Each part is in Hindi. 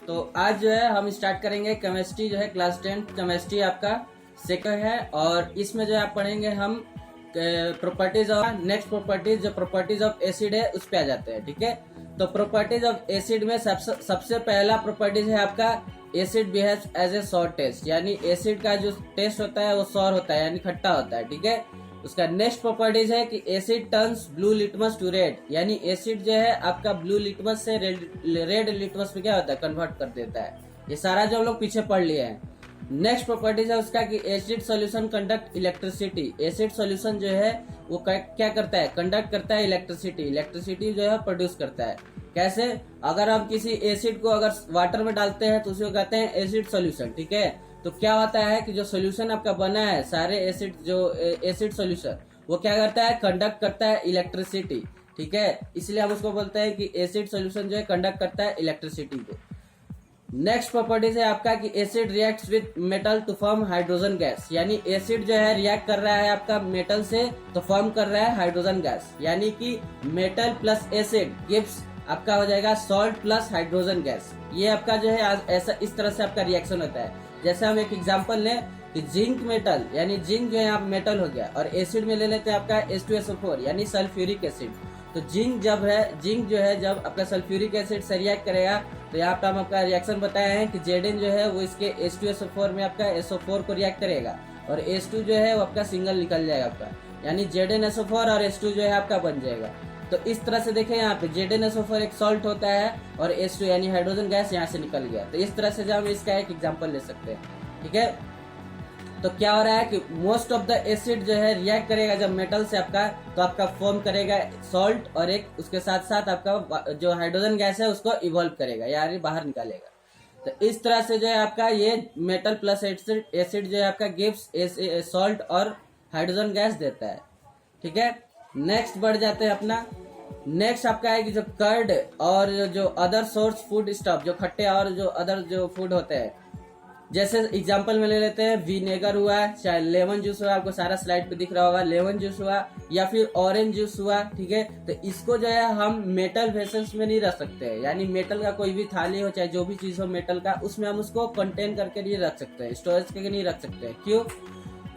तो आज जो है हम स्टार्ट करेंगे केमिस्ट्री जो है क्लास 10 केमिस्ट्री आपका सेकंड है और इसमें जो है आप पढ़ेंगे हम प्रॉपर्टीज ऑफ नेक्स्ट प्रॉपर्टीज जो प्रॉपर्टीज ऑफ एसिड है उस पे आ जाते हैं। ठीक है, तो प्रॉपर्टीज ऑफ एसिड में सबसे पहला प्रॉपर्टीज है आपका acid behaves as a sour taste, यानी एसिड का जो टेस्ट होता है वो सॉर होता है यानी खट्टा होता है। ठीक है, उसका नेक्स्ट प्रॉपर्टीज है कि acid turns blue litmus to red, यानी एसिड जो है आपका ब्लू लिटमस से रेड लिटमस में क्या होता है कन्वर्ट कर देता है। ये सारा जो हम लोग पीछे पढ़ लिए हैं। नेक्स्ट प्रॉपर्टीज है उसका कि acid solution conduct electricity, acid solution जो है वो क्या करता है कंडक्ट करता है इलेक्ट्रिसिटी जो है प्रोड्यूस करता है। कैसे? अगर हम किसी एसिड को अगर वाटर में डालते हैं तो उसे कहते हैं एसिड सॉल्यूशन। ठीक है, तो क्या होता है कि जो सॉल्यूशन आपका बना है सारे एसिड जो एसिड सॉल्यूशन वो क्या करता है कंडक्ट करता है इलेक्ट्रिसिटी। ठीक है, इसलिए हम उसको बोलते हैं कि एसिड सॉल्यूशन जो है कंडक्ट करता है इलेक्ट्रिसिटी को। नेक्स्ट प्रॉपर्टीज है आपका कि acid reacts with metal to form hydrogen gas, यानी एसिड जो है रिएक्ट कर रहा है आपका मेटल से तो फॉर्म कर रहा है हाइड्रोजन गैस, यानी कि मेटल प्लस एसिड गिव्स आपका हो जाएगा सॉल्ट प्लस हाइड्रोजन गैस। ये आपका जो है ऐसा इस तरह से आपका रिएक्शन होता है। जैसे हम एक एग्जांपल लें कि जिंक मेटल, यानी जिंक जो है यहाँ मेटल हो गया और एसिड में ले लेते हैं आपका H2SO4 यानी सल्फ्यूरिक एसिड। तो जिंक जो है जब आपका सल्फ्यूरिक एसिड से रिएक्ट करेगा तो यहाँ पे हम आपका रिएक्शन बताए हैं कि Zn जो है वो इसके H2SO4 में आपका SO4 को रिएक्ट करेगा और H2 जो है वो आपका सिंगल निकल जाएगा आपका, यानी ZnSO4 और H2 जो है आपका बन जाएगा। तो इस तरह से देखें यहाँ पे ZnSO4 एक सॉल्ट होता है और H2 यानी हाइड्रोजन गैस यहाँ से निकल गया। तो इस तरह से जो हम इसका एक एग्जांपल ले सकते हैं। ठीक है, तो क्या हो रहा है कि मोस्ट ऑफ द एसिड जो है रिएक्ट करेगा जब मेटल से आपका तो आपका फॉर्म करेगा सॉल्ट और एक उसके साथ साथ आपका जो हाइड्रोजन गैस है उसको इवॉल्व करेगा यानी बाहर निकालेगा। तो इस तरह से जो है आपका ये मेटल प्लस एसिड जो है आपका गिव्स सॉल्ट और हाइड्रोजन गैस देता है। ठीक है, नेक्स्ट बढ़ जाते हैं अपना। नेक्स्ट आपका है कि जो कर्ड और जो अदर सोर्स फूड स्टफ जो खट्टे और जो अदर जो फूड होते हैं, जैसे एग्जांपल में ले लेते हैं विनेगर हुआ, चाहे लेमन जूस हुआ, आपको सारा स्लाइड पे दिख रहा होगा, लेमन जूस हुआ या फिर ऑरेंज जूस हुआ। ठीक है, तो इसको जो है हम मेटल वेसल्स में नहीं रख सकते हैं, यानी मेटल का कोई भी थाली हो चाहे जो भी चीज हो मेटल का उसमें हम उसको कंटेन करके नहीं रख सकते हैं, स्टोरेज करके नहीं रख सकते हैं। क्यों?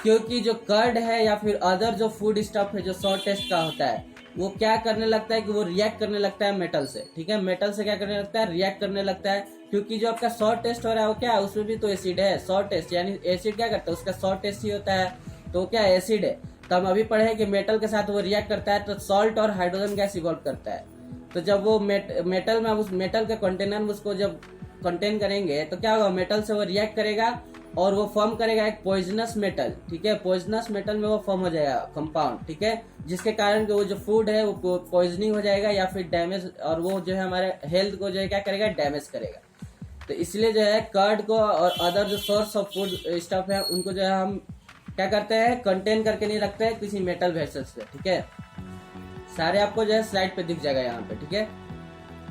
क्योंकि जो कर्ड है या फिर अदर जो फूड स्टफ है जो सॉल्ट टेस्ट का होता है वो क्या करने लगता है कि वो रिएक्ट करने लगता है मेटल से। ठीक है, मेटल से क्या करने लगता है रिएक्ट करने लगता है, क्योंकि जो आपका सॉल्ट टेस्ट हो रहा है वो क्या है उसमें भी तो एसिड है। सॉल्ट टेस्ट यानी एसिड क्या करता है उसका सॉल्ट टेस्ट ही होता है, तो क्या एसिड है। तो हम अभी पढ़े कि मेटल के साथ वो रिएक्ट करता है तो सॉल्ट और हाइड्रोजन गैस इवॉल्व करता है। तो जब वो मेटल में उस मेटल के कंटेनर में उसको जब कंटेन करेंगे तो क्या होगा मेटल से वो रिएक्ट करेगा और वो फॉर्म करेगा एक पॉइजनस मेटल। ठीक है, पॉइजनस मेटल में वो फॉर्म हो जाएगा कंपाउंड। ठीक है, जिसके कारण कि वो जो फूड है वो पॉइजनिंग हो जाएगा या फिर डैमेज, और वो जो है हमारे हेल्थ को जो है क्या करेगा डैमेज करेगा। तो इसलिए जो है कर्ड को और अदर जो सोर्स ऑफ फूड स्टफ है उनको जो है हम क्या करते हैं कंटेन करके नहीं रखते हैं किसी मेटल वेसल्स पे। ठीक है, सारे आपको जो है स्लाइड पे दिख जाएगा यहाँ पे। ठीक है,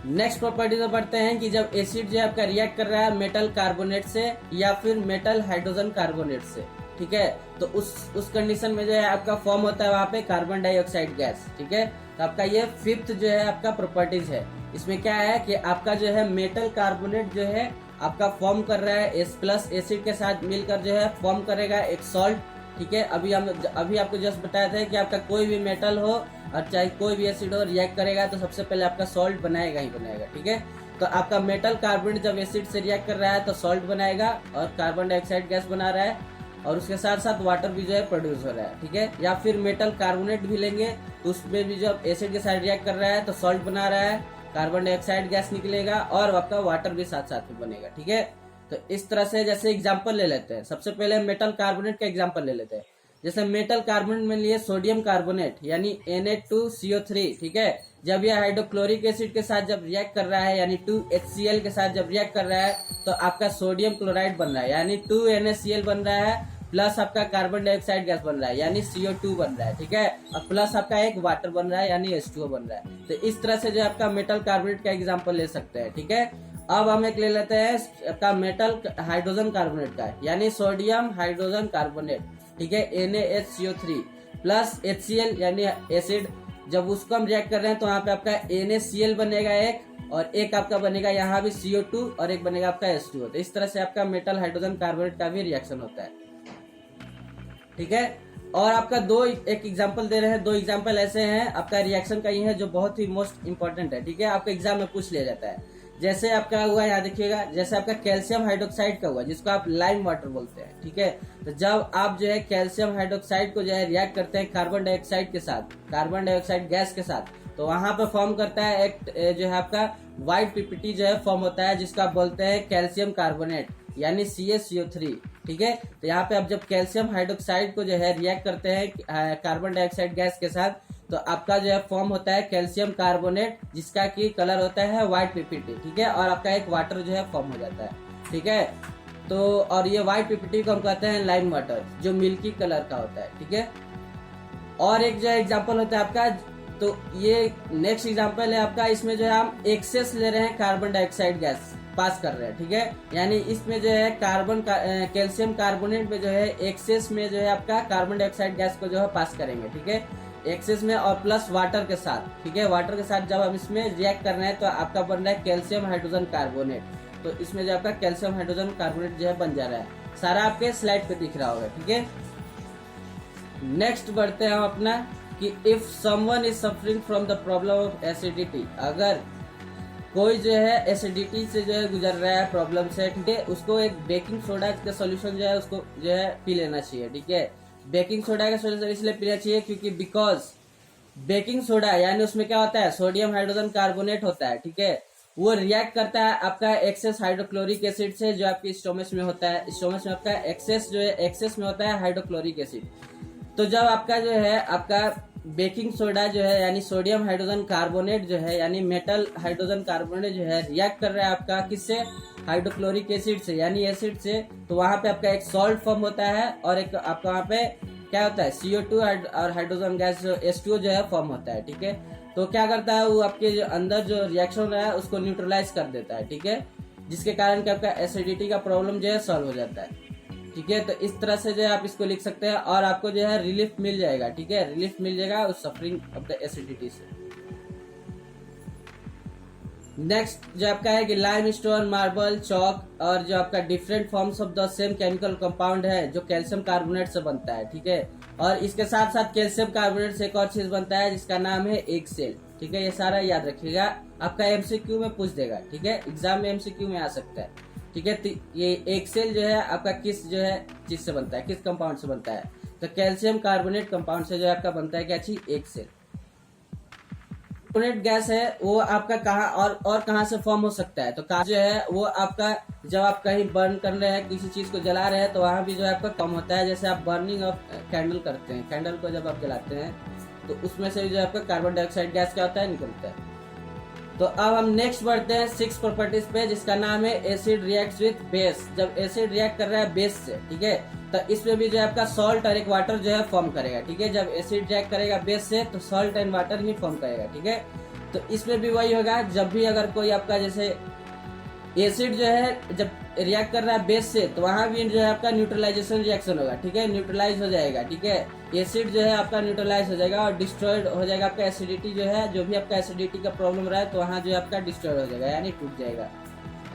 नेक्स्ट प्रॉपर्टी तो पढ़ते हैं कि जब एसिड जो है आपका रिएक्ट कर रहा है मेटल कार्बोनेट से या फिर मेटल हाइड्रोजन कार्बोनेट से। ठीक है, तो उस कंडीशन में जो है आपका फॉर्म होता है वहां पे कार्बन डाइऑक्साइड गैस। ठीक है, तो आपका ये फिफ्थ जो है आपका प्रॉपर्टीज है। इसमें क्या है कि आपका जो है मेटल कार्बोनेट जो है आपका फॉर्म कर रहा है एस प्लस एसिड के साथ मिलकर जो है फॉर्म करेगा एक सॉल्ट। ठीक है, अभी आपको जस्ट बताया था कि आपका कोई भी मेटल हो और चाहे कोई भी एसिड हो रिएक्ट करेगा तो सबसे पहले आपका सॉल्ट बनाएगा ही बनाएगा। ठीक है, तो आपका मेटल कार्बोनेट जब एसिड से रिएक्ट कर रहा है तो सॉल्ट बनाएगा और कार्बन डाइऑक्साइड गैस बना रहा है और उसके साथ साथ वाटर भी जो है प्रोड्यूस हो रहा है। ठीक है, या फिर मेटल कार्बोनेट भी लेंगे तो उसमें भी जब एसिड के साथ रिएक्ट कर रहा है तो सॉल्ट बना रहा है, कार्बन डाइऑक्साइड गैस निकलेगा और आपका वाटर भी साथ साथ में बनेगा। ठीक है, तो इस तरह से जैसे एग्जाम्पल ले लेते हैं, सबसे पहले मेटल कार्बोनेट का एग्जाम्पल ले लेते हैं। जैसे मेटल कार्बोनेट में लिए सोडियम कार्बोनेट यानी Na2CO3। ठीक है, जब यह हाइड्रोक्लोरिक एसिड के साथ जब रिएक्ट कर रहा है यानी 2HCl के साथ जब रिएक्ट कर रहा है तो आपका सोडियम क्लोराइड बन रहा है यानी 2NaCl बन रहा है, प्लस आपका कार्बन डाइऑक्साइड गैस बन रहा है यानी CO2 बन रहा है। ठीक है, और प्लस आपका एक वाटर बन रहा है यानी H2O बन रहा है। तो इस तरह से जो आपका मेटल कार्बोनेट का एग्जाम्पल ले सकते हैं। ठीक है, अब हम एक ले लेते हैं आपका मेटल हाइड्रोजन कार्बोनेट का यानी सोडियम हाइड्रोजन कार्बोनेट। ठीक है, NaHCO3 प्लस HCl यानी एसिड जब उसको हम रिएक्ट कर रहे हैं तो वहां पे आपका NaCl बनेगा एक, और एक आपका बनेगा यहाँ भी CO2, और एक बनेगा आपका H2O। तो इस तरह से आपका मेटल हाइड्रोजन कार्बोनेट का भी रिएक्शन होता है, ठीक है। और आपका एक एग्जांपल दे रहे हैं, 2 एग्जांपल ऐसे हैं आपका रिएक्शन का, ये है जो बहुत ही मोस्ट इंपॉर्टेंट है, ठीक है। आपका एग्जाम में पूछ लिया जाता है। जैसे आपका हुआ यहाँ देखिएगा, जैसे आपका कैल्शियम हाइड्रोक्साइड का हुआ जिसको आप लाइम वाटर बोलते हैं, ठीक है। तो जब आप जो है कैल्शियम हाइड्रोक्साइड को जो है रिएक्ट करते हैं कार्बन डाइऑक्साइड के साथ, कार्बन डाइऑक्साइड गैस के साथ, तो वहां पे फॉर्म करता है एक जो है आपका व्हाइट पीपीटी जो है फॉर्म होता है, जिसको आप बोलते हैं कैल्शियम कार्बोनेट यानी CaCO3, ठीक है। तो यहाँ पे आप जब कैल्शियम हाइड्रोक्साइड को जो है रिएक्ट करते हैं कार्बन डाइऑक्साइड गैस के साथ, तो आपका जो है फॉर्म होता है कैल्शियम कार्बोनेट, जिसका की कलर होता है व्हाइट पीपीटी, ठीक है। और आपका एक वाटर जो है फॉर्म हो जाता है, ठीक है। तो और ये व्हाइट पीपीटी को हम कहते हैं लाइम वाटर, जो मिल्की कलर का होता है, ठीक है। और एक जो एग्जाम्पल होता है आपका, तो ये नेक्स्ट एग्जाम्पल है आपका, इसमें जो है हम एक्सेस ले रहे हैं कार्बन डाइऑक्साइड गैस पास कर रहे हैं, ठीक है। यानी इसमें जो है कैल्शियम कार्बोनेट में जो है एक्सेस में जो है आपका कार्बन डाइऑक्साइड गैस को जो है पास करेंगे, ठीक है, एक्सेस में, और प्लस वाटर के साथ, ठीक है। वाटर के साथ जब हम इसमें रिएक्ट कर रहे हैं तो आपका बन रहा है कैल्शियम हाइड्रोजन कार्बोनेट। तो इसमें जो आपका कैल्शियम हाइड्रोजन कार्बोनेट जो है बन जा रहा है, सारा आपके स्लाइड पे दिख रहा होगा, ठीक है। नेक्स्ट बढ़ते हैं हम अपना कि if someone is suffering from the problem of acidity, अगर कोई जो है एसिडिटी से जो है गुजर रहा है प्रॉब्लम से, ठीक है, उसको एक बेकिंग सोडा का सोल्यूशन जो है उसको जो है पी लेना चाहिए, ठीक है। बेकिंग सोडा का सोल्यूशन इसलिए पीना चाहिए क्योंकि बिकॉज बेकिंग सोडा यानी उसमें क्या होता है, सोडियम हाइड्रोजन कार्बोनेट होता है, ठीक है। वो रिएक्ट करता है आपका एक्सेस हाइड्रोक्लोरिक एसिड से जो आपके स्टोमच में होता है। स्टोमच में आपका एक्सेस जो है एक्सेस में होता है हाइड्रोक्लोरिक एसिड। तो जब आपका जो है आपका बेकिंग सोडा जो है यानी सोडियम हाइड्रोजन कार्बोनेट जो है यानी मेटल हाइड्रोजन कार्बोनेट जो है रिएक्ट कर रहा है आपका किससे, हाइड्रोक्लोरिक एसिड से यानी एसिड से, तो वहां पे आपका एक सॉल्ट फॉर्म होता है, और एक आपका वहां पे क्या होता है CO2 और हाइड्रोजन गैस जो H2O जो है फॉर्म होता है, ठीक है। तो क्या करता है वो आपके जो अंदर जो रिएक्शन हो रहा है उसको न्यूट्रलाइज कर देता है, ठीक है, जिसके कारण कि आपका एसिडिटी का प्रॉब्लम जो है सॉल्व हो जाता है, ठीक है। तो इस तरह से जो है आप इसको लिख सकते हैं और आपको जो है रिलीफ मिल जाएगा, ठीक है, रिलीफ मिल जाएगा उस सफरिंग ऑफ द एसिडिटी से। नेक्स्ट जो आपका है कि लाइम स्टोन, मार्बल, चौक और जो आपका different forms of the same chemical compound है जो कैल्शियम कार्बोनेट से बनता है, ठीक है। और इसके साथ साथ कैल्शियम कार्बोनेट से एक और चीज बनता है जिसका नाम है एग सेल, ठीक है। ये सारा याद रखिएगा, आपका MCQ में पूछ देगा, ठीक है, एग्जाम में MCQ में आ सकता है, ठीक है। ये एग सेल जो है आपका किस जो है चीज से बनता है, किस कंपाउंड से बनता है, तो कैल्शियम कार्बोनेट कंपाउंड से जो है आपका बनता है क्या चीज, एग सेल। कार्बोनेट गैस है वो आपका कहाँ और कहाँ से फॉर्म हो सकता है, तो जो है वो आपका जब आप कहीं बर्न कर रहे हैं, किसी चीज को जला रहे हैं, तो वहां भी जो है आपका कम होता है। जैसे आप बर्निंग ऑफ कैंडल करते हैं, कैंडल को जब आप जलाते हैं तो उसमें से जो है आपका कार्बन डाइऑक्साइड गैस क्या होता है, निकलता है। तो अब हम नेक्स्ट बढ़ते हैं 6 प्रॉपर्टीज पे जिसका नाम है एसिड रिएक्ट्स विद बेस। जब एसिड रिएक्ट कर रहा है बेस से, ठीक है, तो इसमें भी जो है आपका सॉल्ट और एक वाटर जो है फॉर्म करेगा, ठीक है। जब एसिड रिएक्ट करेगा बेस से तो salt and water he form करेगा, ठीक है। तो इसमें भी वही होगा, जब भी अगर कोई आपका जैसे एसिड जो है जब रिएक्ट कर रहा है बेस से तो वहां भी जो है आपका न्यूट्रलाइजेशन रिएक्शन होगा, ठीक है, न्यूट्रलाइज हो जाएगा, ठीक है। एसिड जो है आपका न्यूट्रलाइज हो जाएगा और डिस्ट्रॉयड हो जाएगा आपका एसिडिटी जो है, जो भी आपका एसिडिटी का प्रॉब्लम रहा है तो वहां जो है आपका डिस्ट्रॉयड हो जाएगा यानी टूट जाएगा,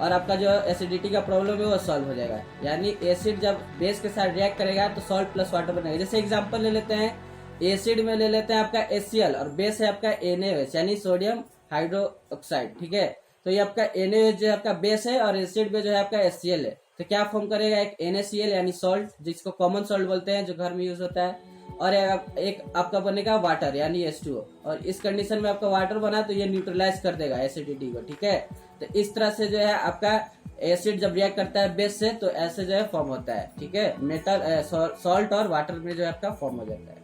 और आपका जो एसिडिटी का प्रॉब्लम है वो सॉल्व हो जाएगा। यानी एसिड जब बेस के साथ रिएक्ट करेगा तो सॉल्ट प्लस वाटर बनेगा। जैसे एग्जाम्पल ले लेते हैं, एसिड में ले लेते हैं आपका HCl और बेस है आपका NaOH यानी सोडियम हाइड्रोक्साइड, ठीक है। तो ये आपका NaOH जो है आपका बेस है और एसिड में जो है आपका HCl है, तो क्या फॉर्म करेगा, एक NaCl यानी सॉल्ट जिसको कॉमन सॉल्ट बोलते हैं जो घर में यूज होता है, और एक आपका बनेगा वाटर यानी H2O। और इस कंडीशन में आपका वाटर बना तो ये न्यूट्रलाइज कर देगा एसिडिटी को, ठीक है। तो इस तरह से जो है आपका एसिड जब रिएक्ट करता है बेस से तो ऐसे जो है फॉर्म होता है, ठीक है, मेटल सॉल्ट और वाटर में जो है आपका फॉर्म हो जाता है।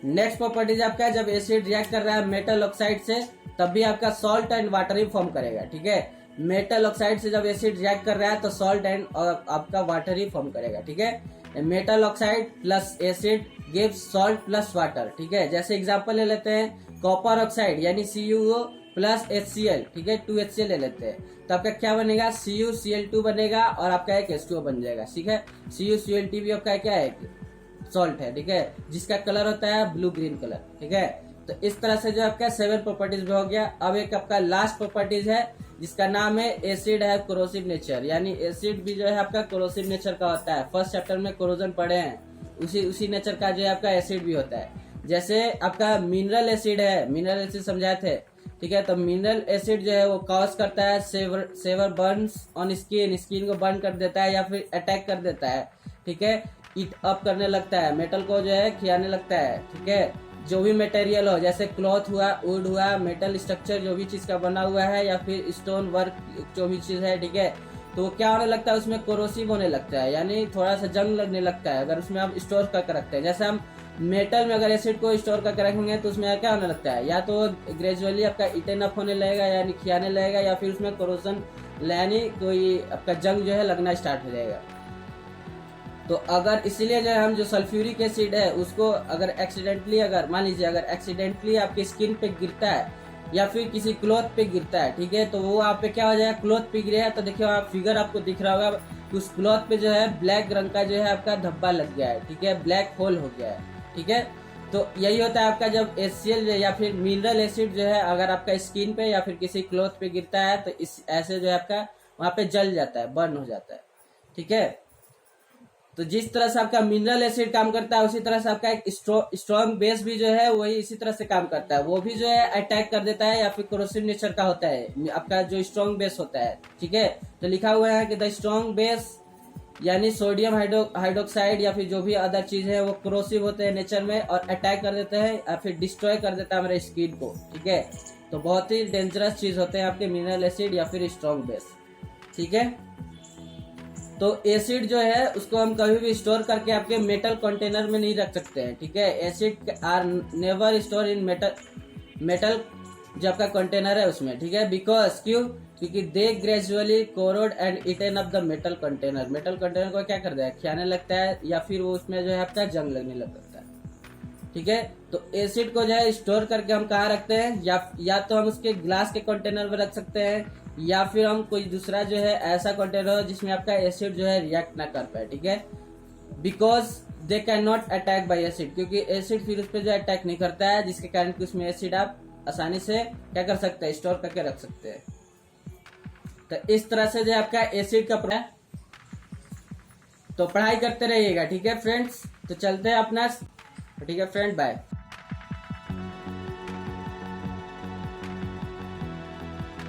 नेक्स्ट प्रॉपर्टीज आपका जब एसिड रिएक्ट कर रहा है मेटल ऑक्साइड से तब भी आपका salt and water he form करेगा, ठीक है। मेटल ऑक्साइड से जब एसिड रिएक्ट कर रहा है तो सॉल्ट एंड आपका वाटर ही फॉर्म करेगा, ठीक है। Metal oxide plus acid gives salt plus water, ठीक है। जैसे एग्जांपल ले लेते हैं कॉपर ऑक्साइड यानी CuO प्लस HCl, ठीक है, 2HCl ले लेते हैं तो आपका क्या बनेगा, CuCl2 बनेगा और आपका एक H2O बन जाएगा, ठीक है। CuCl2 भी आपका क्या है, सॉल्ट है, ठीक है, जिसका कलर होता है ब्लू ग्रीन कलर, ठीक है। तो इस तरह से जो आपका 7 प्रॉपर्टीज भी हो गया। अब एक आपका लास्ट प्रॉपर्टीज है जिसका नाम है एसिड है कोरोसिव नेचर, यानी एसिड भी जो है आपका कोरोसिव नेचर का होता है। फर्स्ट चैप्टर में कोरोजन पढ़े हैं, उसी नेचर का जो है आपका एसिड भी होता है। जैसे आपका मिनरल एसिड है, मिनरल एसिड समझाए थे, ठीक है। तो मिनरल एसिड जो है वो कॉज करता है severe burns on skin, skin को बर्न कर देता है या फिर अटैक कर देता है, ठीक है। ईट अप करने लगता है, मेटल को जो है खियाने लगता है, ठीक है। जो भी मटेरियल हो, जैसे क्लॉथ हुआ, वुड हुआ, मेटल स्ट्रक्चर जो भी चीज का बना हुआ है, या फिर स्टोन वर्क जो भी चीज है, ठीक है। तो क्या होने लगता है, उसमें कोरोसिव होने लगता है, यानी थोड़ा सा जंग लगने लगता है अगर उसमें आप स्टोर करके रखते हैं। जैसे हम मेटल में अगर एसिड को स्टोर करके रखेंगे तो उसमें क्या होने लगता है, या तो ग्रेजुअली आपका इटन अप होने लगेगा यानी खियाने लगेगा, या फिर उसमें कोरोजन यानी कोई आपका जंग जो है लगना स्टार्ट हो जाएगा। तो अगर इसीलिए जो है हम जो सल्फ्यूरिक एसिड है उसको अगर एक्सीडेंटली, अगर मान लीजिए अगर एक्सीडेंटली आपकी स्किन पे गिरता है या फिर किसी क्लॉथ पे गिरता है, ठीक है, तो वो आप पे क्या हो जाएगा, क्लॉथ पे गिरे है तो देखिए आप फिगर आपको दिख रहा होगा, उस क्लॉथ पे जो है ब्लैक रंग का जो है आपका धब्बा लग गया है, ठीक है, ब्लैक होल हो गया है, ठीक है। तो यही होता है आपका जब HCl या फिर मिनरल एसिड जो है अगर आपका स्किन पे या फिर किसी क्लॉथ पे गिरता है तो इस ऐसे जो है आपका वहां पे जल जाता है, बर्न हो जाता है, ठीक है। तो जिस तरह से आपका मिनरल एसिड काम करता है उसी तरह से आपका एक स्ट्रॉन्ग बेस भी जो है वही इसी तरह से काम करता है, वो भी जो है अटैक कर देता है या फिर कोरोसिव नेचर का होता है आपका जो स्ट्रॉन्ग बेस होता है, ठीक है। तो लिखा हुआ है कि द स्ट्रॉन्ग बेस यानी सोडियम हाइड्रोक्साइड या फिर जो भी अदर चीज है वो कोरोसिव होते हैं नेचर में और अटैक कर देते हैं या फिर डिस्ट्रॉय कर देता है हमारे स्किन को, ठीक है। तो बहुत ही डेंजरस चीज होते हैं आपके मिनरल एसिड या फिर स्ट्रॉन्ग बेस, ठीक है। तो एसिड जो है उसको हम कभी भी स्टोर करके आपके मेटल कंटेनर में नहीं रख सकते हैं, ठीक है। Acid are never store in metal जो आपका कंटेनर है उसमें, ठीक है। बिकॉज क्यों, क्योंकि they gradually corroded and eaten up the metal container, metal container को क्या करता है, खियाने लगता है या फिर वो उसमें जो है आपका जंग लगने लगता है, ठीक है। तो एसिड को जो है स्टोर करके हम कहाँ रखते हैं, या तो हम उसके ग्लास के कंटेनर में रख सकते हैं या फिर हम कोई दूसरा जो है ऐसा कंटेनर हो जिसमें आपका एसिड जो है रिएक्ट ना कर पाए, ठीक है। Because they can not attack by acid, क्योंकि एसिड फिर उस पर जो अटैक नहीं करता है, जिसके कारण कि उसमें एसिड आप आसानी से क्या कर सकते हैं, स्टोर करके रख सकते हैं। तो इस तरह से जो आपका एसिड का तो पढ़ाई करते रहिएगा, ठीक है फ्रेंड्स। तो चलते हैं अपना, ठीक है फ्रेंड, बाय।